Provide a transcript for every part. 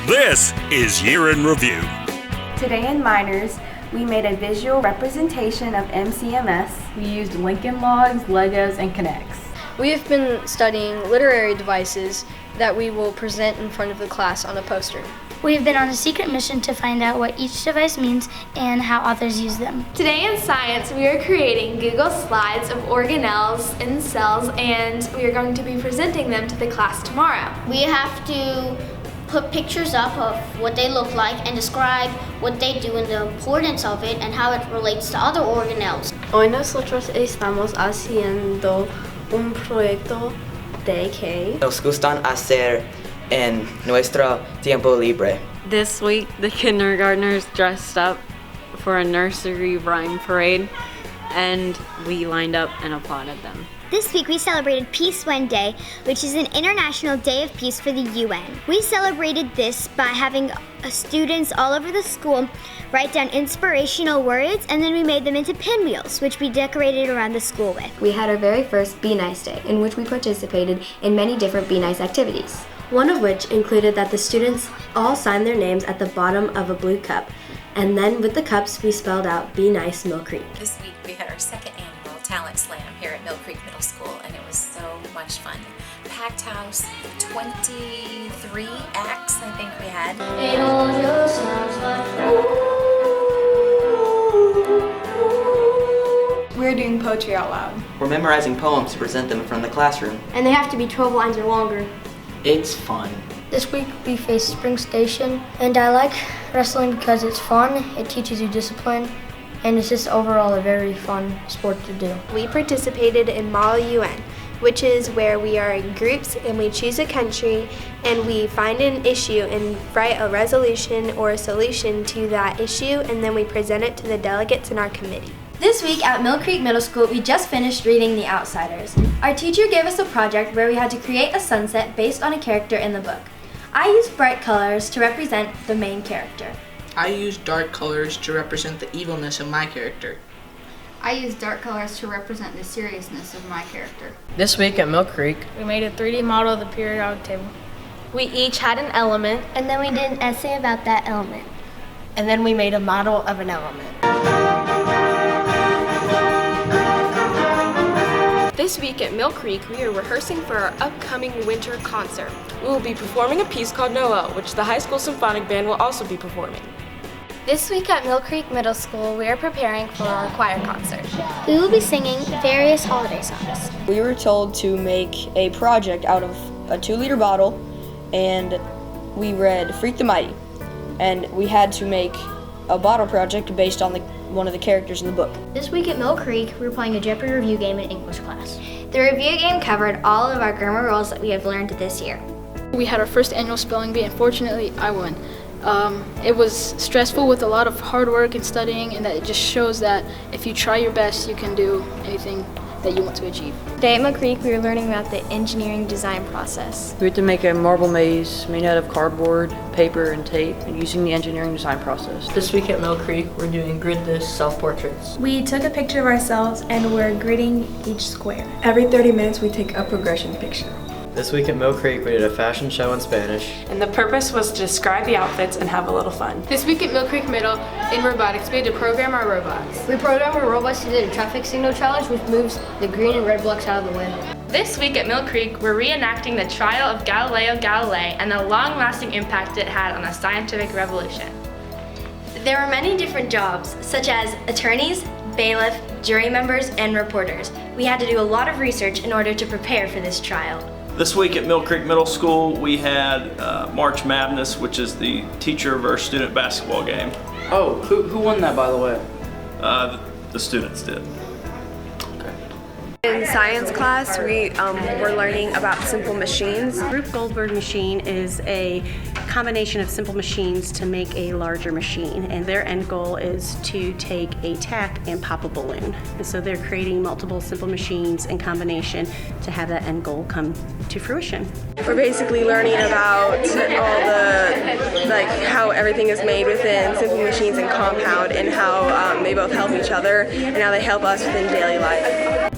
This is Year in Review. Today in Minors, we made a visual representation of MCMS. We used Lincoln Logs, Legos, and Connects. We have been studying literary devices that we will present in front of the class on a poster. We have been on a secret mission to find out what each device means and how authors use them. Today in science, we are creating Google Slides of organelles in cells, and we are going to be presenting them to the class tomorrow. We have to put pictures up of what they look like and describe what they do and the importance of it and how it relates to other organelles. Hoy nosotros estamos haciendo un proyecto de que nos gustan hacer en nuestro tiempo libre. This week, the kindergartners dressed up for a nursery rhyme parade, and we lined up and applauded them. This week we celebrated Peace Wednesday, which is an international day of peace for the UN. We celebrated this by having students all over the school write down inspirational words, and then we made them into pinwheels, which we decorated around the school with. We had our very first Be Nice Day, in which we participated in many different Be Nice activities. One of which included that the students all signed their names at the bottom of a blue cup, and then with the cups we spelled out Be Nice Mill Creek. This week we had our second annual Talent Slam here at Mill Creek Middle School, and it was so much fun. Packed house, 23 acts I think we had. It all just sounds like We're doing poetry out loud. We're memorizing poems to present them in front of the classroom. And they have to be 12 lines or longer. It's fun. This week we faced Spring Station, and I like wrestling because it's fun, it teaches you discipline, and it's just overall a very fun sport to do. We participated in Model UN, which is where we are in groups and we choose a country and we find an issue and write a resolution or a solution to that issue, and then we present it to the delegates in our committee. This week at Mill Creek Middle School, we just finished reading The Outsiders. Our teacher gave us a project where we had to create a sunset based on a character in the book. I used bright colors to represent the main character. I used dark colors to represent the evilness of my character. I used dark colors to represent the seriousness of my character. This week at Mill Creek, we made a 3D model of the periodic table. We each had an element, and then we did an essay about that element. And then we made a model of an element. This week at Mill Creek, we are rehearsing for our upcoming winter concert. We will be performing a piece called Noel, which the high school symphonic band will also be performing. This week at Mill Creek Middle School, we are preparing for our choir concert. We will be singing various holiday songs. We were told to make a project out of a 2-liter bottle, and we read Freak the Mighty. And we had to make a bottle project based on one of the characters in the book. This week at Mill Creek, we were playing a Jeopardy review game in English class. The review game covered all of our grammar rules that we have learned this year. We had our first annual spelling bee, and fortunately I won. It was stressful with a lot of hard work and studying, and that it just shows that if you try your best, you can do anything that you want to achieve. Today at Mill Creek, we were learning about the engineering design process. we had to make a marble maze made out of cardboard, paper, and tape, and using the engineering design process. This week at Mill Creek, we're doing grid this self-portraits. We took a picture of ourselves and we're gridding each square. Every 30 minutes we take a progression picture. This week at Mill Creek, we did a fashion show in Spanish. And the purpose was to describe the outfits and have a little fun. This week at Mill Creek Middle, in robotics, we had to program our robots. We programmed our robots to do a traffic signal challenge, which moves the green and red blocks out of the way. This week at Mill Creek, we're reenacting the trial of Galileo Galilei and the long-lasting impact it had on the scientific revolution. There were many different jobs, such as attorneys, bailiff, jury members, and reporters. We had to do a lot of research in order to prepare for this trial. This week at Mill Creek Middle School, we had March Madness, which is the teacher versus student basketball game. Oh, who won that, by the way? The students did. In science class, we were learning about simple machines. The Rube Goldberg machine is a combination of simple machines to make a larger machine, and their end goal is to take a tack and pop a balloon. And so they're creating multiple simple machines in combination to have that end goal come to fruition. We're basically learning about all the, how everything is made within simple machines and compound, and how they both help each other and how they help us within daily life.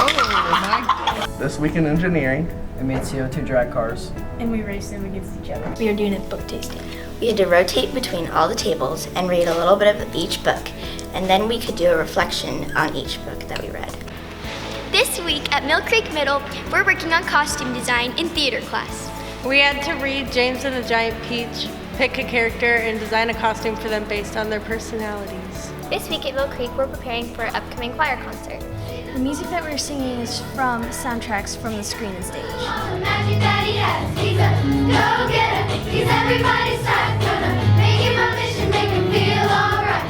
Oh my This Week in Engineering. We made CO2 drag cars. And we raced them against each other. We are doing a book tasting. We had to rotate between all the tables and read a little bit of each book, and then we could do a reflection on each book that we read. This week at Mill Creek Middle, we're working on costume design in theater class. We had to read James and the Giant Peach, pick a character, and design a costume for them based on their personalities. This week at Mill Creek, we're preparing for an upcoming choir concert. The music that we're singing is from soundtracks from the screen and stage.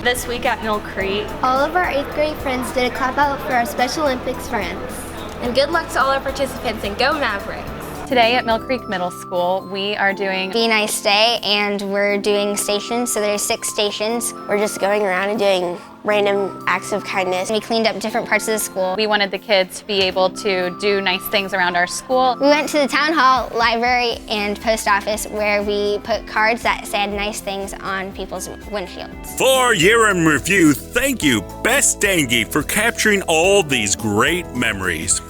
This week at Mill Creek, all of our 8th grade friends did a clap out for our Special Olympics friends. And good luck to all our participants, and go Mavericks! Today at Mill Creek Middle School, we are doing Be Nice Day, and we're doing stations, so there's 6 stations. We're just going around and doing random acts of kindness. We cleaned up different parts of the school. We wanted the kids to be able to do nice things around our school. We went to the town hall, library, and post office where we put cards that said nice things on people's windshields. For Year in Review, thank you, Bess Dange, for capturing all these great memories.